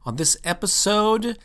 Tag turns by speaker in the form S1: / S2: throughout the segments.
S1: On this episode,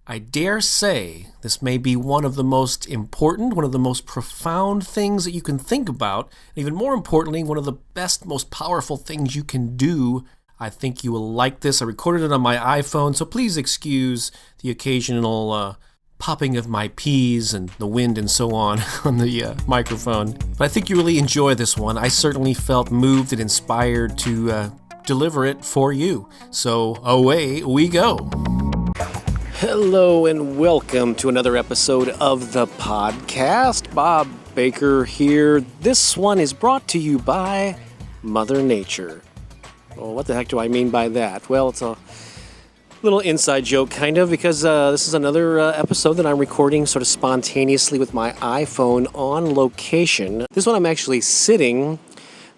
S1: I dare say this may be one of the most important, one of the most profound things that you can think about, and even more importantly, one of the best, most powerful things you can do. I think you will like this. I recorded it on my iPhone, so please excuse the occasional popping of my peas and the wind and so on the microphone. But I think you really enjoy this one. I certainly felt moved and inspired to deliver it for you. So away we go. Hello and welcome to another episode of the podcast. Bob Baker here. This one is brought to you by Mother Nature. Well, what the heck do I mean by that? Well, it's a little inside joke, kind of, because this is another episode that I'm recording sort of spontaneously with my iPhone on location. This one I'm actually sitting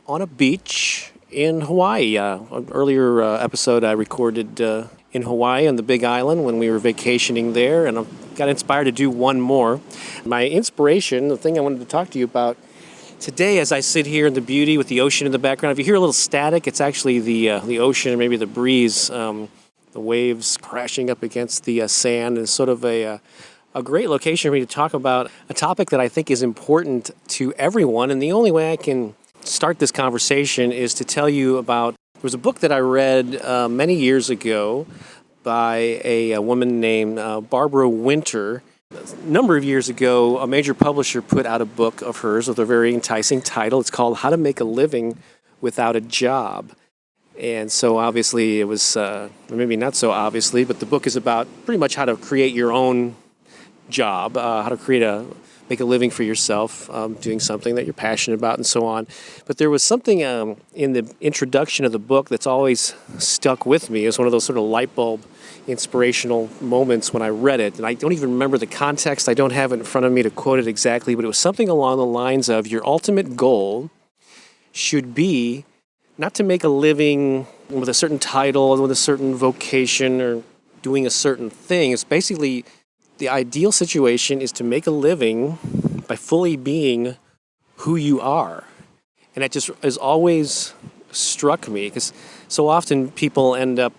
S1: on a beach in Hawaii. An earlier episode I recorded in Hawaii on the Big Island when we were vacationing there, and I got inspired to do one more. My inspiration, the thing I wanted to talk to you about today as I sit here in the beauty with the ocean in the background, if you hear a little static, it's actually the ocean and maybe the breeze, the waves crashing up against the sand. Is sort of a great location for me to talk about a topic that I think is important to everyone, and the only way I can start this conversation is to tell you about. There was a book that I read many years ago by a woman named Barbara Winter. A number of years ago, a major publisher put out a book of hers with a very enticing title. It's called How to Make a Living Without a Job. And so obviously it was, maybe not so obviously, but the book is about pretty much how to create your own job, how to make a living for yourself, doing something that you're passionate about and so on. But there was something in the introduction of the book that's always stuck with me. It was one of those sort of light bulb inspirational moments when I read it. And I don't even remember the context. I don't have it in front of me to quote it exactly, but it was something along the lines of your ultimate goal should be not to make a living with a certain title, with a certain vocation, or doing a certain thing. It's basically the ideal situation is to make a living by fully being who you are. And that just has always struck me, because so often people end up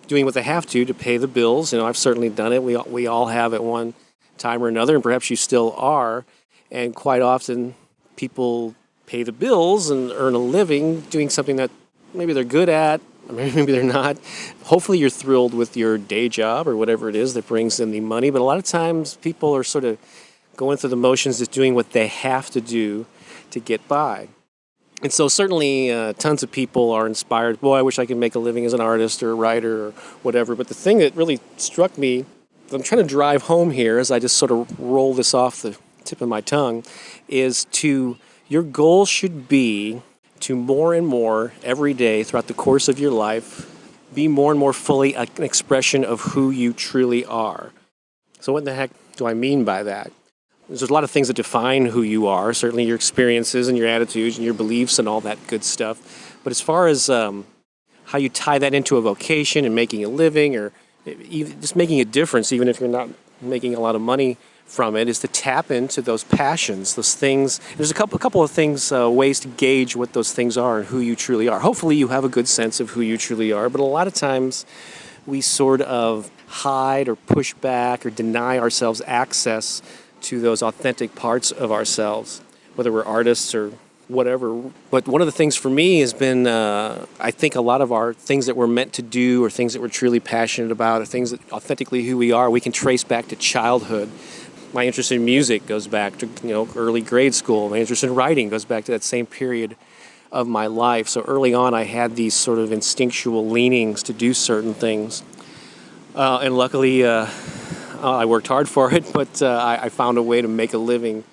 S1: doing what they have to pay the bills. You know, I've certainly done it. We all have at one time or another, and perhaps you still are. And quite often people pay the bills and earn a living doing something that maybe they're good at, or maybe they're not. Hopefully you're thrilled with your day job or whatever it is that brings in the money. But a lot of times people are sort of going through the motions, just doing what they have to do to get by. And so certainly tons of people are inspired. Boy, I wish I could make a living as an artist or a writer or whatever. But the thing that really struck me, I'm trying to drive home here as I just sort of roll this off the tip of my tongue, is your goal should be to more and more every day throughout the course of your life be more and more fully an expression of who you truly are. So what the heck do I mean by that? There's a lot of things that define who you are, certainly your experiences and your attitudes and your beliefs and all that good stuff. But as far as how you tie that into a vocation and making a living, or even just making a difference, even if you're not making a lot of money from it, is to tap into those passions, those things. There's a couple of things, ways to gauge what those things are and who you truly are. Hopefully you have a good sense of who you truly are, but a lot of times we sort of hide or push back or deny ourselves access to those authentic parts of ourselves, whether we're artists or whatever. But one of the things for me has been, I think a lot of our things that we're meant to do or things that we're truly passionate about or things that authentically who we are, we can trace back to childhood. My interest in music goes back to early grade school. My interest in writing goes back to that same period of my life. So early on, I had these sort of instinctual leanings to do certain things. And luckily, I worked hard for it, but I found a way to make a living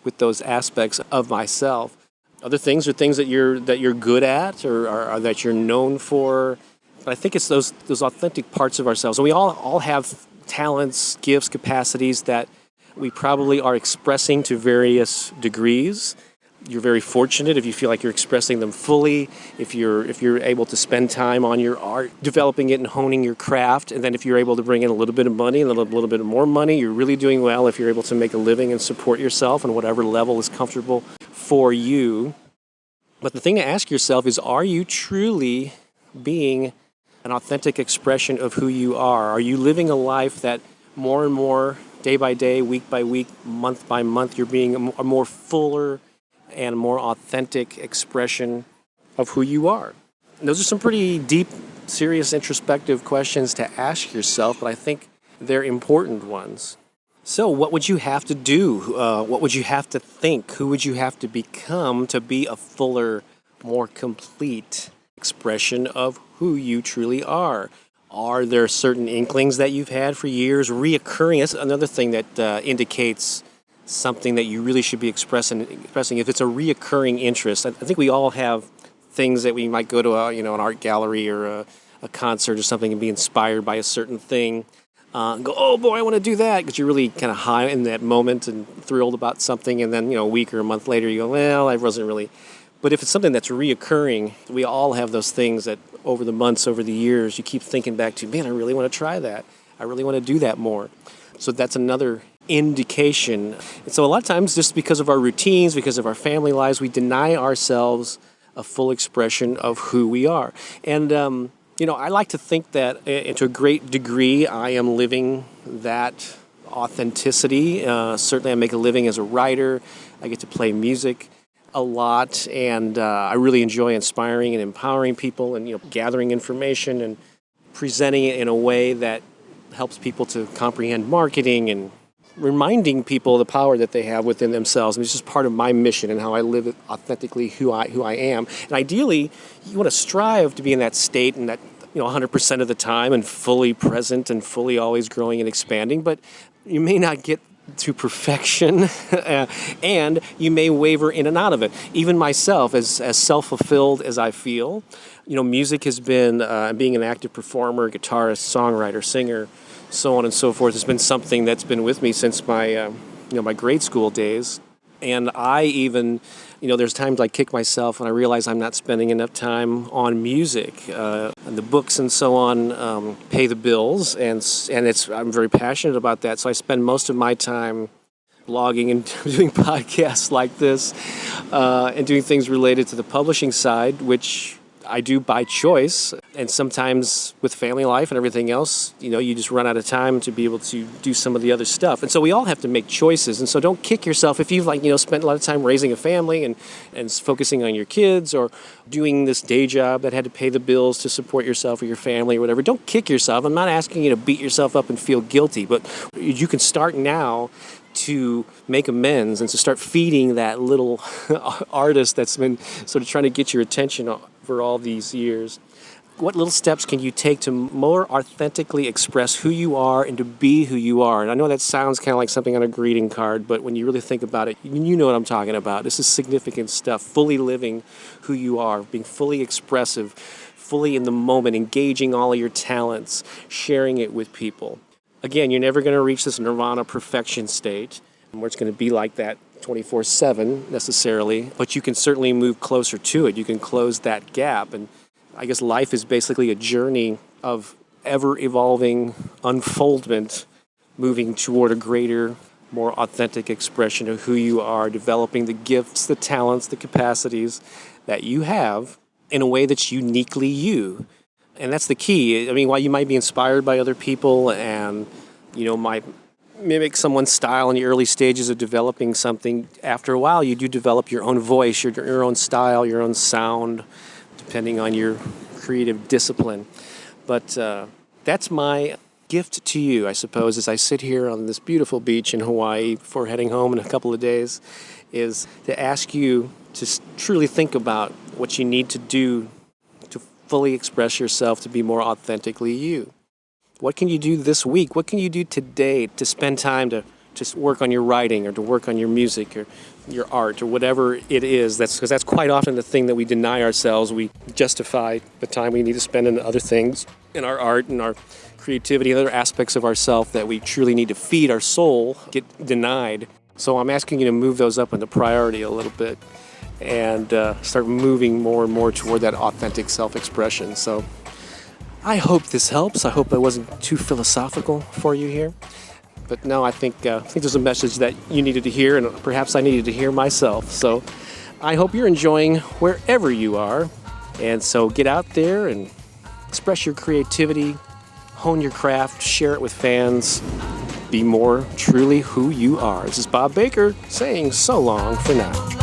S1: with those aspects of myself. Other things are things that you're good at or that you're known for. But I think it's those authentic parts of ourselves. And we all have talents, gifts, capacities that we probably are expressing to various degrees. You're very fortunate if you feel like you're expressing them fully, if you're able to spend time on your art, developing it and honing your craft, and then if you're able to bring in a little bit of money and a little bit more money, you're really doing well if you're able to make a living and support yourself on whatever level is comfortable for you. But the thing to ask yourself is, are you truly being an authentic expression of who you are? Are you living a life that more and more, day by day, week by week, month by month, you're being a more fuller and more authentic expression of who you are? And those are some pretty deep, serious, introspective questions to ask yourself, but I think they're important ones. So what would you have to do? What would you have to think? Who would you have to become to be a fuller, more complete expression of who you truly are? Are there certain inklings that you've had for years, reoccurring? That's another thing that indicates something that you really should be expressing. If it's a reoccurring interest, I think we all have things that we might go to an art gallery or a concert or something and be inspired by a certain thing. And go, oh boy, I want to do that, because you're really kind of high in that moment and thrilled about something, and then a week or a month later you go, well, I wasn't really. But if it's something that's reoccurring, we all have those things that over the months, over the years, you keep thinking back to, man, I really want to try that. I really want to do that more. So that's another indication. And so a lot of times, just because of our routines, because of our family lives, we deny ourselves a full expression of who we are. And I like to think that to a great degree I am living that authenticity. Certainly I make a living as a writer. I get to play music a lot, and I really enjoy inspiring and empowering people and gathering information and presenting it in a way that helps people to comprehend marketing and reminding people the power that they have within themselves. And it's just part of my mission and how I live it authentically, who I am. And ideally, you want to strive to be in that state and that 100% of the time and fully present and fully always growing and expanding. But you may not get to perfection, and you may waver in and out of it. Even myself, as self-fulfilled as I feel, music has been, being an active performer, guitarist, songwriter, singer, so on and so forth, has been something that's been with me since my, my grade school days. And I even, there's times I kick myself when I realize I'm not spending enough time on music. And the books and so on pay the bills, and I'm very passionate about that. So I spend most of my time blogging and doing podcasts like this, and doing things related to the publishing side, which I do by choice. And sometimes with family life and everything else, you just run out of time to be able to do some of the other stuff. And so we all have to make choices. And so don't kick yourself if you've spent a lot of time raising a family and focusing on your kids, or doing this day job that had to pay the bills to support yourself or your family or whatever. Don't kick yourself. I'm not asking you to beat yourself up and feel guilty, but you can start now to make amends and to start feeding that little artist that's been sort of trying to get your attention for all these years. What little steps can you take to more authentically express who you are and to be who you are? And I know that sounds kind of like something on a greeting card, but when you really think about it, you know what I'm talking about. This is significant stuff. Fully living who you are, being fully expressive, fully in the moment, engaging all of your talents, sharing it with people. Again, you're never going to reach this nirvana perfection state where it's going to be like that 24/7 necessarily, but you can certainly move closer to it. You can close that gap. And I guess life is basically a journey of ever-evolving unfoldment, moving toward a greater, more authentic expression of who you are, developing the gifts, the talents, the capacities that you have in a way that's uniquely you. And that's the key. I mean, while you might be inspired by other people and, might mimic someone's style in the early stages of developing something, after a while you do develop your own voice, your own style, your own sound, depending on your creative discipline. But that's my gift to you, I suppose, as I sit here on this beautiful beach in Hawaii before heading home in a couple of days, is to ask you to truly think about what you need to do to fully express yourself, to be more authentically you. What can you do this week? What can you do today to spend time to work on your writing, or to work on your music, or your art, or whatever it is? Because that's quite often the thing that we deny ourselves. We justify the time we need to spend in other things, in our art and our creativity, other aspects of ourselves that we truly need to feed our soul get denied. So I'm asking you to move those up into priority a little bit, and start moving more and more toward that authentic self-expression. So I hope this helps. I hope I wasn't too philosophical for you here. But no, I think there's a message that you needed to hear, and perhaps I needed to hear myself. So I hope you're enjoying wherever you are. And so get out there and express your creativity, hone your craft, share it with fans. Be more truly who you are. This is Bob Baker saying so long for now.